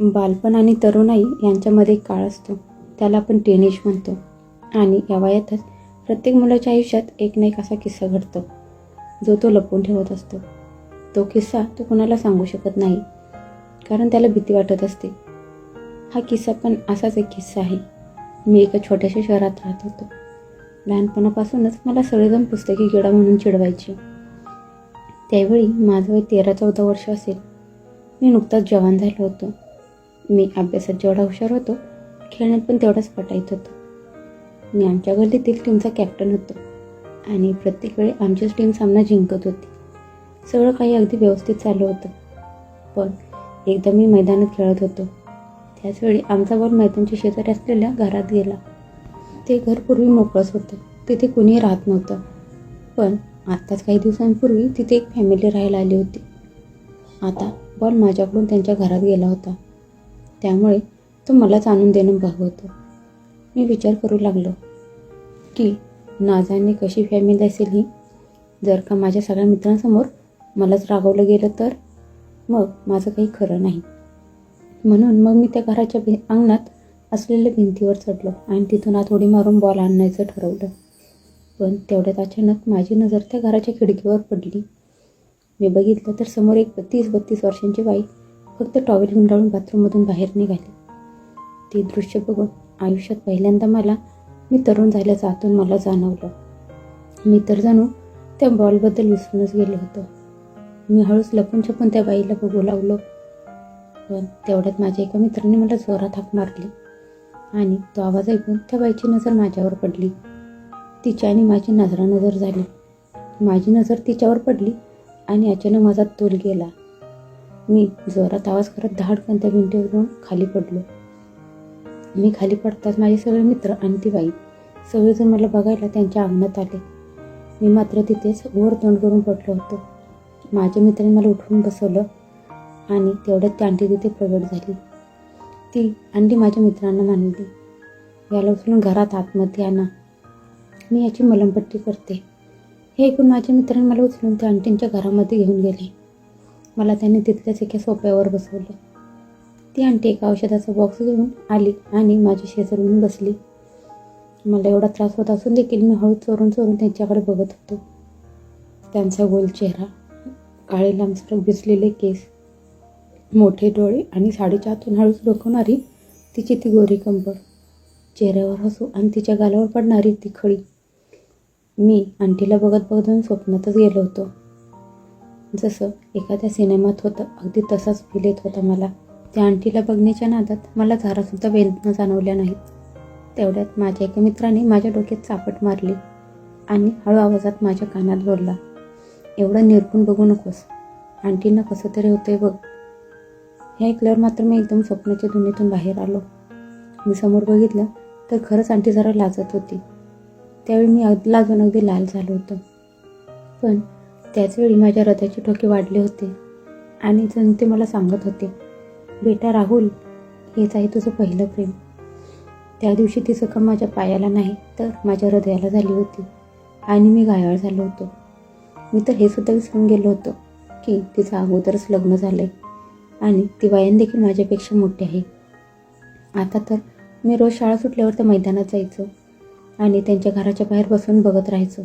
बालपण आणि तरुणाई यांच्यामध्ये एक काळ असतो, त्याला आपण टीनेज म्हणतो. आणि या वयातच प्रत्येक मुलाच्या आयुष्यात एक ना एक असा किस्सा घडतो जो तो लपवून ठेवत असतो. तो किस्सा तो कोणाला सांगू शकत नाही, कारण त्याला भीती वाटत असते. हा किस्सा पण असाच एक किस्सा आहे. मी एका छोट्याशा शहरात राहत होतो. लहानपणापासूनच मला सगळेजण पुस्तकी किडा म्हणून चिडवायचे. त्यावेळी माझं वय 13-14 वर्ष असेल. मी नुकताच जवान झालो होतो. मी अभ्यासात जेवढा हुशार होतो, खेळण्यात पण तेवढाच पटाईत होतो. मी आमच्या गल्लीतील टीमचा कॅप्टन होतो आणि प्रत्येक वेळी आमचीच टीम सामना जिंकत होती. सगळं काही अगदी व्यवस्थित चालू होतं. पण एकदा मी मैदानात खेळत होतो. त्याचवेळी आमचा बॉल मैदानाच्या शेजारी असलेल्या घरात गेला. ते घर पूर्वी मोकळंच होतं. तिथे कुणीही राहत नव्हतं. पण आत्ताच काही दिवसांपूर्वी तिथे एक फॅमिली राहायला आली होती. आता बॉल माझ्याकडून त्यांच्या घरात गेला होता. त्यामुळे तो मलाच आणून देणं भाग होतं. मी विचार करू लागलो की ना जाणे कशी फॅमिली असेल ही. जर का माझ्या सगळ्या मित्रांसमोर मलाच रागवलं गेलं तर मग माझं काही खरं नाही. म्हणून मग मी त्या घराच्या अंगणात असलेल्या भिंतीवर चढलो आणि तिथून आत उडी मारून बॉल आणायचं ठरवलं. पण तेवढ्यात अचानक माझी नजर त्या घराच्या खिडकीवर पडली. मी बघितलं तर समोर एक 30-32 वर्षांची बाई फक्त टॉवेल गुंडाळून बाथरूममधून बाहेर निघाली. ते दृश्य बघून आयुष्यात पहिल्यांदा मी तरुण झाल्याचं आतून मला जाणवलं. मी तर जणू त्या बॉलबद्दल विसरूनच गेलो होतो. मी हळूच लपून छपून त्या बाईला बघू लागलो. पण तेवढ्यात माझ्या एका मित्राने मला जोरात हाक मारली आणि तो आवाज ऐकून त्या बाईची नजर माझ्यावर पडली. तिची आणि माझी नजरानजर झाली. माझी नजर तिच्यावर पडली आणि अचानक माझा तोल गेला. मी जोरात आवाज करत धाडकन त्या भिंतीवरून खाली पडलो. मी खाली पडताच माझे सगळे मित्र आणि ती बाई सगळेजण मला बघायला त्यांच्या अंगणात आले. मी मात्र तिथेच वर तोंड करून पडलो होतो. माझ्या मित्राने मला उठवून बसवलं आणि तेवढ्यात ती आंटी तिथे प्रगट झाली. ती आंटी माझ्या मित्रांना म्हणाली, याला उचलून घरात आतमध्ये आणा, मी याची मलमपट्टी करते. हे ऐकून माझ्या मित्राने मला उचलून त्या आंटींच्या घरामध्ये घेऊन गेले. मला त्याने तिथल्याच एका सोफ्यावर बसवलं. ती आंटी एका औषधाचा बॉक्स घेऊन आली आणि माझ्या शेजारून बसली. मला एवढा त्रास होत असून देखील मी हळूच चोरून चोरून त्यांच्याकडे बघत होतो. त्यांचा गोल चेहरा, काळे लांबसडक भिजलेले केस, मोठे डोळे आणि साडीच्या आतून हळूच डोकवणारी तिची ती गोरी कंबर, चेहऱ्यावर हसू आणि तिच्या गालावर पडणारी ती खळी. मी आंटीला बघत बघत स्वप्नातच गेलो होतो. जसं एखाद्या सिनेमात होतं अगदी तसाच फील येत होता मला. त्या आंटीला बघण्याच्या नादात मला जरासुद्धा वेदना जाणवल्या नाहीत. तेवढ्यात माझ्या एका मित्राने माझ्या डोक्यात चापट मारली आणि हळू आवाजात माझ्या कानात बोलला, एवढं निरखून बघू नकोस, आंटींना कसं तरी होतंय बघ. हे ऐकल्यावर मात्र मी एकदम स्वप्नाच्या दुनियेतून बाहेर आलो. मी समोर बघितलं तर खरंच आंटी जरा लाजत होती. त्यावेळी मी लाजून अगदी लाल झालो होतो. पण त्याचवेळी माझ्या हृदयाचे ठोके वाढले होते आणि जण ते मला सांगत होते, बेटा राहुल, हेच आहे तुझं पहिलं प्रेम. त्या दिवशी ती जखम माझ्या पायाला नाही तर माझ्या हृदयाला झाली होती आणि मी घायाळ झालो होतो. मी तर हे सुद्धा विसरून गेलो होतो की तिचं अगोदरच लग्न झालं आहे आणि ती वयाने देखील माझ्यापेक्षा मोठी आहे. आता तर मी रोज शाळा सुटल्यावर त्या मैदानात जायचो आणि त्यांच्या घराच्या बाहेर बसून बघत राहायचो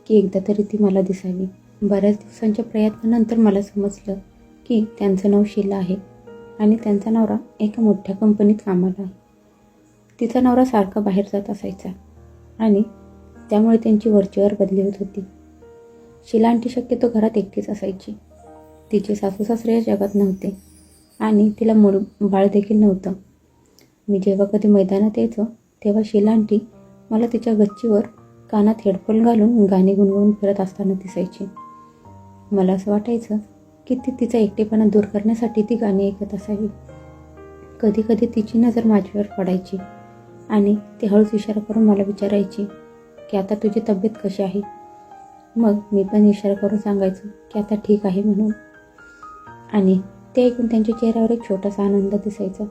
की एकदा तरी ती मला दिसावी. बऱ्याच दिवसांच्या प्रयत्नानंतर मला समजलं की त्यांचं नाव शीला आहे आणि त्यांचा नवरा एका मोठ्या कंपनीत कामाला आहे. तिचा नवरा सारखा बाहेर जात असायचा आणि त्यामुळे त्यांची वरचेवर बदली होत होती. शीला आंटी शक्यतो घरात एकटीच असायची. तिचे सासू सासरे या जगात नव्हते आणि तिला मूळ बाळ देखील नव्हतं. मी जेव्हा कधी मैदानात यायचो तेव्हा शीला आंटी मला तिच्या गच्चीवर कानात हेडफोन घालून गाणी गुणगुणून फिरत असताना दिसायची. मला असं वाटायचं की ती तिचा एकटेपणा दूर करण्यासाठी ती गाणी ऐकत असावी. कधी कधी तिची नजर माझ्यावर पडायची आणि ती हळूच इशारा करून मला विचारायची की आता तुझी तब्येत कशी आहे. मग मी पण इशारा करून सांगायचो की आता ठीक आहे म्हणून. आणि ते ऐकून त्यांच्या चेहऱ्यावर एक छोटासा आनंद दिसायचा.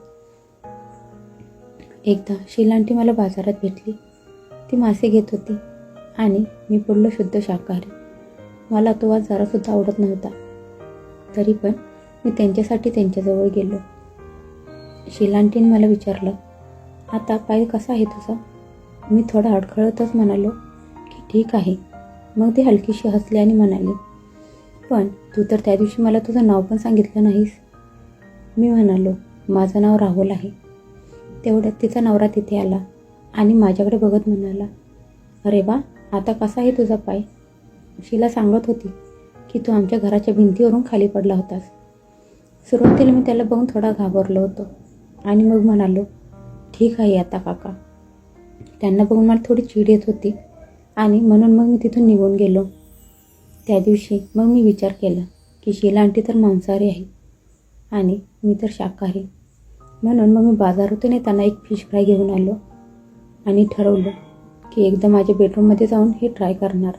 एकदा शीला आंटी मला बाजारात भेटली. ती मासे घेत होती आणि मी बोललो शुद्ध शाकाहारी. मला तो वास जरासुद्धा आवडत नव्हता. तरी पण मी त्यांच्यासाठी त्यांच्याजवळ गेलो. शीलांटीने मला विचारलं, आता पाय कसा आहे तुझा? मी थोडा अडखळतच म्हणालो की ठीक आहे. मग ती हलकीशी हसली आणि म्हणाली, पण तू तर त्या दिवशी मला तुझं नाव पण सांगितलं नाहीस. मी म्हणालो, माझं नाव राहुल आहे. तेवढ्यात तिचा नवरा तिथे आला आणि माझ्याकडे बघत म्हणाला, अरे वा, आता कसा आहे तुझा पाय? शीला सांगत होती की तू आमच्या घराच्या भिंतीवरून खाली पडला होतास. सुरुवातीला मी त्याला बघून थोडा घाबरलो होतो आणि मग म्हणालो, ठीक आहे आता काका. त्यांना बघून मला थोडी चीड येत होती आणि म्हणून मग मी तिथून निघून गेलो. त्या दिवशी मग मी विचार केला की शीला आंटी तर मांसाहारी आहे आणि मी तर शाकाहारी. म्हणून मग मी बाजारातून येताना एक फिश फ्राय घेऊन आलो आणि ठरवलं की एकदा माझ्या बेडरूममध्ये जाऊन हे ट्राय करणार.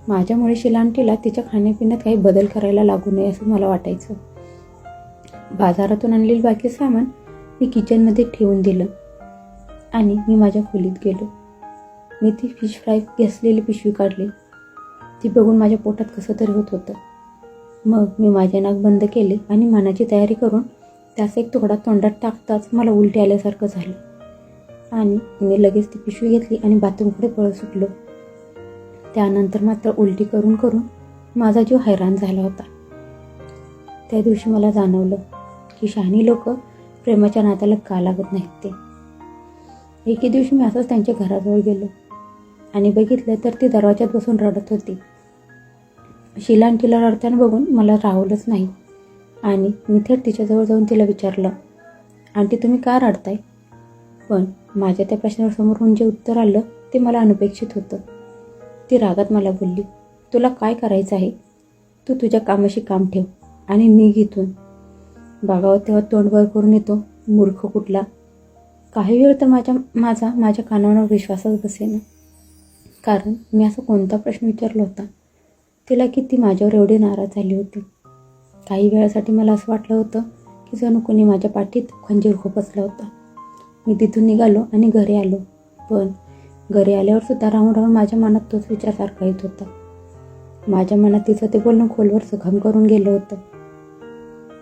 माझ्यामुळे शीला आंटीला तिच्या खाण्यापिण्यात काही बदल करायला लागू नये असं मला वाटायचं. बाजारातून आणलेलं बाकी सामान मी किचनमध्ये ठेवून दिलं आणि मी माझ्या खोलीत गेलो. मी ती फिश फ्राय घेतलेली पिशवी काढली. ती बघून माझ्या पोटात कसं तरी होत होतं. मग मी माझे नाक बंद केले आणि मनाची तयारी करून त्याचा एक तुकडा तोंडात टाकताच मला उलटी आल्यासारखं झालं आणि मी लगेच ती पिशवी घेतली आणि बाथरूमकडे पळत सुटलो. त्यानंतर मात्र उलटी करून करून माझा जीव हैराण झाला होता. त्या दिवशी मला जाणवलं की शहाणी लोक प्रेमाच्या नात्याला का लागत नाहीत ते. एके दिवशी मी असंच त्यांच्या घराजवळ गेलो आणि बघितलं तर ती दरवाजात बसून रडत होती. शीला आंटीला रडताना बघून मला राहवलंच नाही आणि मी थेट तिच्याजवळ जाऊन तिला विचारलं, आंटी तुम्ही का रडताय? पण माझ्या त्या प्रश्नावर समोरून जे उत्तर आलं ते मला अनपेक्षित होतं. ती रागात मला बोलली, तुला काय करायचं आहे? तू तुझ्या कामाशी काम ठेव आणि निघ इथून. बघावं तेव्हा तोंड वर करून येतो, मूर्ख कुठला. काही वेळ तर माझ्या कानावर विश्वासच बसेना, कारण मी असा कोणता प्रश्न विचारला होता तिला की ती माझ्यावर एवढी नाराज झाली होती. काही वेळासाठी मला असं वाटलं होतं की जणू कोणी माझ्या पाठीत खंजीर खोपसला होता. मी तिथून निघालो आणि घरी आलो. पण घरी आल्यावर सुद्धा राहून राहून माझ्या मनात तोच विचार सारखा येत होता. माझ्या मनात तिचं ते बोलणं खोलवर जखम करून गेलं होतं.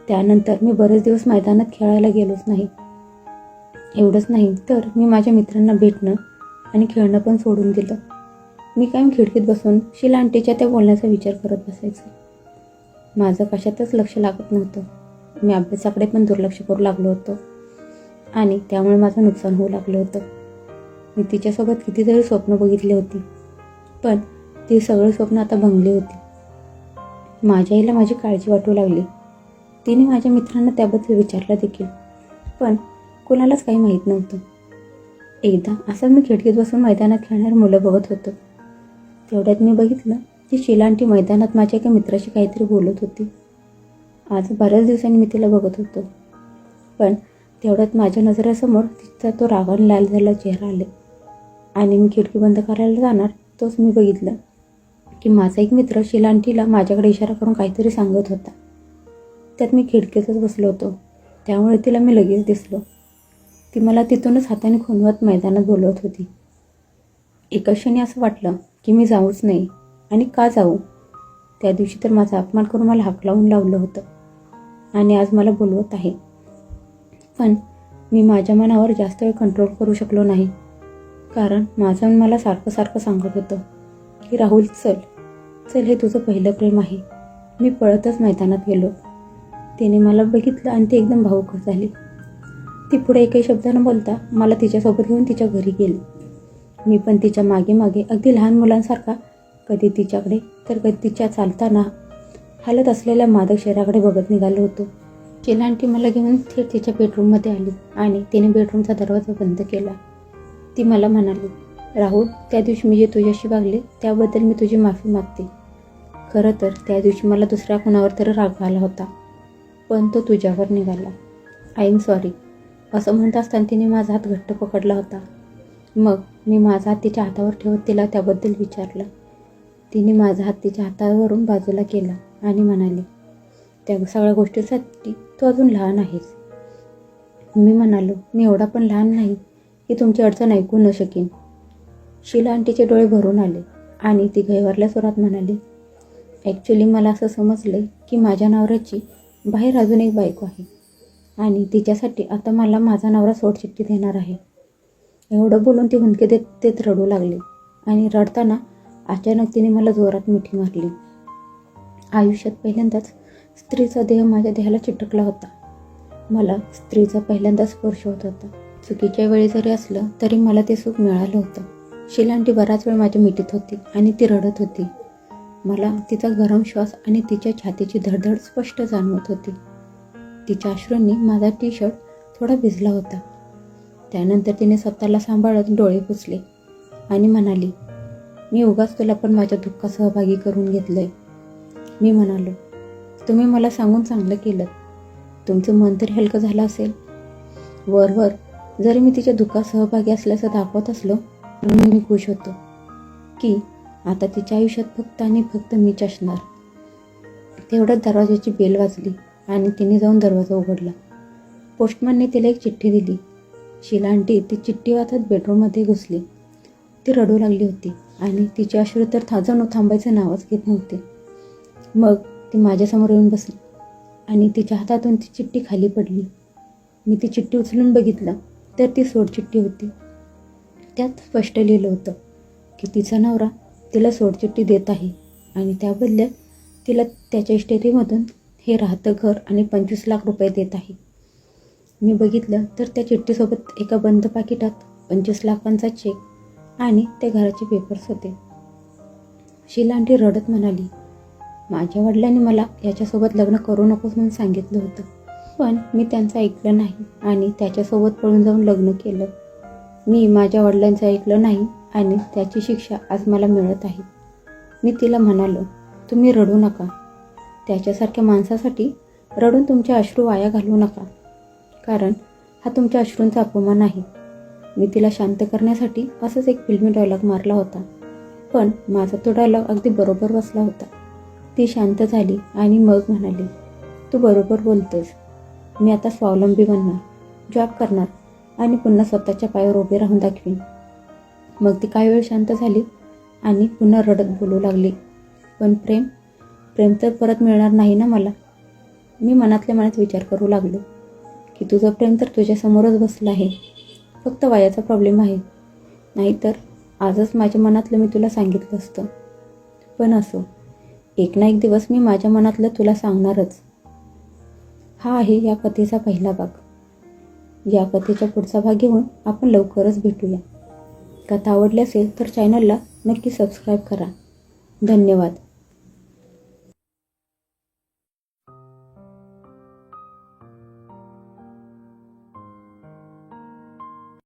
त्यानंतर मी बरेच दिवस मैदानात खेळायला गेलोच नाही. एवढंच नाही तर मी माझ्या मित्रांना भेटणं आणि खेळणं पण सोडून दिलं. मी कायम खिडकीत बसून शीला आंटीच्या त्या बोलण्याचा विचार करत बसायचं. माझं कशातच लक्ष लागत नव्हतं. मी अभ्यासाकडे पण दुर्लक्ष करू लागलो होतो आणि त्यामुळे माझं नुकसान होऊ लागलं होतं. मी तिच्यासोबत कितीतरी स्वप्न बघितली होती, पण ती सगळी स्वप्न आता भंगली होती. माझ्या आईला माझी काळजी वाटू लागली. तिने माझ्या मित्रांना त्याबद्दल विचारलं देखील, पण कोणालाच काही माहीत नव्हतं. एकदा असं मी खिडकीत बसून मैदानात खेळणारी मुलं बघत होतो. तेवढ्यात मी बघितलं की शीला आंटी मैदानात माझ्या एका मित्राशी काहीतरी बोलत होती. आज बऱ्याच दिवसांनी मी तिला बघत होतो, पण तेवढ्यात माझ्या नजरेसमोर तिचा तो रागाने लाल झालेला चेहरा आले आणि मी खिडकी बंद करायला जाणार तोच मी बघितलं की माझा एक मित्र शीला आंटीला माझ्याकडे इशारा करून काहीतरी सांगत होता. त्यात मी खिडकीतच बसलो होतो, त्यामुळे तिला मी लगेच दिसलो. ती मला तिथूनच हाताने खुणवत मैदानात बोलवत होती. एका क्षणी असं वाटलं की मी जाऊच नाही, आणि का जाऊ? त्या दिवशी तर माझा अपमान करून मला हाकलावून लावलं होतं आणि आज मला बोलवत आहे. पण मी माझ्या मनावर जास्त वेळ कंट्रोल करू शकलो नाही, कारण माझं मन मला सारखं सारखं सांगत होतं की राहुल चल चल, हे तुझं पहिलं प्रेम आहे. मी पळतच मैदानात गेलो. तिने मला बघितलं आणि ती एकदम भावुक झाली. ती पुढे एकही शब्द न बोलता मला तिच्यासोबत घेऊन तिच्या घरी गेली. मी पण तिच्या मागे मागे अगदी लहान मुलांसारखा कधी तिच्याकडे तर कधी तिच्या चालताना हालत असलेल्या मादक शरीराकडे बघत निघालो होतो. शीला आंटी मला घेऊन थेट तिच्या बेडरूममध्ये आली आणि तिने बेडरूमचा दरवाजा बंद केला. ती मला म्हणाली, राहुल, त्या दिवशी मी जे तुझ्याशी वागले त्याबद्दल मी तुझी माफी मागते. खरं तर त्या दिवशी मला दुसऱ्या कुणावर तरी राग आला होता, पण तो तुझ्यावर निघाला. I am sorry. असं म्हणत असताना तिने माझा हात घट्ट पकडला होता. मग मी माझा हात तिच्या हातावर ठेवत तिला त्याबद्दल विचारलं. तिने माझा हात तिच्या हातावरून बाजूला केला आणि म्हणाली, त्या सगळ्या गोष्टींसाठी तू अजून लहान आहेस. मी म्हणालो, मी एवढा पण लहान नाही की तुमची अडचण ऐकू न शकेन. शीला आंटीचे डोळे भरून आले आणि ती घैवरल्या स्वरात म्हणाली, ॲक्च्युली मला असं समजलं की माझ्या नवऱ्याची बाहेर अजून एक बायको आहे आणि तिच्यासाठी आता मला माझा नवरा सोडचिठ्ठी देणार आहे. एवढं बोलून ती हुंदके देत देत रडू लागली आणि रडताना अचानक तिने मला जोरात मिठी मारली. आयुष्यात पहिल्यांदाच स्त्रीचा देह माझ्या देहाला चिटकला होता. मला स्त्रीचा पहिल्यांदा स्पर्श होत होता. चुकीच्या वेळी जरी असलं तरी मला ते सुख मिळालं होतं. शीला आंटी बराच वेळ माझ्या मिठीत होती आणि ती रडत होती. मला तिचा गरम श्वास आणि तिच्या छातीची धडधड स्पष्ट जाणवत होती. तिच्या अश्रूंनी माझा टी-शर्ट थोडा भिजला होता. त्यानंतर तिने स्वतःला सांभाळत डोळे पुसले आणि म्हणाली, मी उगाच तुला पण माझ्या दुःखात सहभागी करून घेतलंय. मी म्हणालो, तुम्ही मला सांगून चांगलं केलं. तुमचं मन तरी हलकं झालं असेल. वरवर जरी मी तिच्या दुःखात सहभागी असल्याचं दाखवत असलो तरी मी खुश होतो की आता तिच्या आयुष्यात फक्त आणि फक्त मीच असणार. तेवढ्यात दरवाजाची बेल वाजली आणि तिने जाऊन दरवाजा उघडला. पोस्टमनने तिला एक चिठ्ठी दिली. शीला आंटी ती चिठ्ठी वाचत बेडरूममध्ये घुसली. ती रडू लागली होती आणि तिचे अश्रू तर जणू थांबायचं नावच घेत नव्हते. मग ती माझ्यासमोर येऊन बसली आणि तिच्या हातातून ती चिठ्ठी खाली पडली. मी ती चिठ्ठी उचलून बघितलं तर ती सोडचिठ्ठी होती. त्यात स्पष्ट लिहिलं होतं की तिचा नवरा तिला सोडचिठ्ठी देत आहे आणि त्याबदल्यात तिला त्याच्या इस्टेटीमधून हे राहतं घर आणि 25 लाख रुपये देत आहे. मी बघितलं तर त्या चिठ्ठीसोबत एका बंद पाकिटात 25 लाखांचा चेक आणि त्या घराचे पेपर्स होते. शीला आंटी रडत म्हणाली, माझ्या वडिलांनी मला याच्यासोबत लग्न करू नकोस म्हणून सांगितलं होतं, पण मी त्यांचं ऐकलं नाही आणि त्याच्यासोबत पळून जाऊन लग्न केलं. मी माझ्या वडिलांचं ऐकलं नाही आणि त्याची शिक्षा आज मला मिळत आहे. मी तिला म्हणालो, तुम्ही रडू नका. त्याच्यासारख्या माणसासाठी रडून तुमचे अश्रू वाया घालवू नका, कारण हा तुमच्या अश्रूंचा अपमान आहे. मी तिला शांत करण्यासाठी असंच एक फिल्मी डायलॉग मारला होता, पण माझा तो डायलॉग अगदी बरोबर बसला होता. ती शांत झाली आणि मग म्हणाली, तू बरोबर बोलतेस. मी आता स्वावलंबी बनणार, जॉब करणार आणि पुन्हा स्वतःच्या पायावर उभे राहून दाखवीन. मग ती काही वेळ शांत झाली आणि पुन्हा रडत बोलू लागली, पण प्रेम तर परत मिळणार नाही ना मला. मी मनातल्या मनात विचार करू लागलो की तुझं प्रेम तर तुझ्यासमोरच बसलं आहे, फक्त वयाचा प्रॉब्लेम आहे. नाहीतर आजच माझ्या मनातलं मी तुला सांगितलं असतं. पण असो, एक ना एक दिवस मी माझ्या मनातलं तुला सांगणारच. हा आहे या कथेचा पहिला भाग. या कथेचा पुढचा भाग घेऊन आपण लवकरच भेटूया. कथा आवडली असेल तर चॅनलला नक्की सबस्क्राईब करा. धन्यवाद.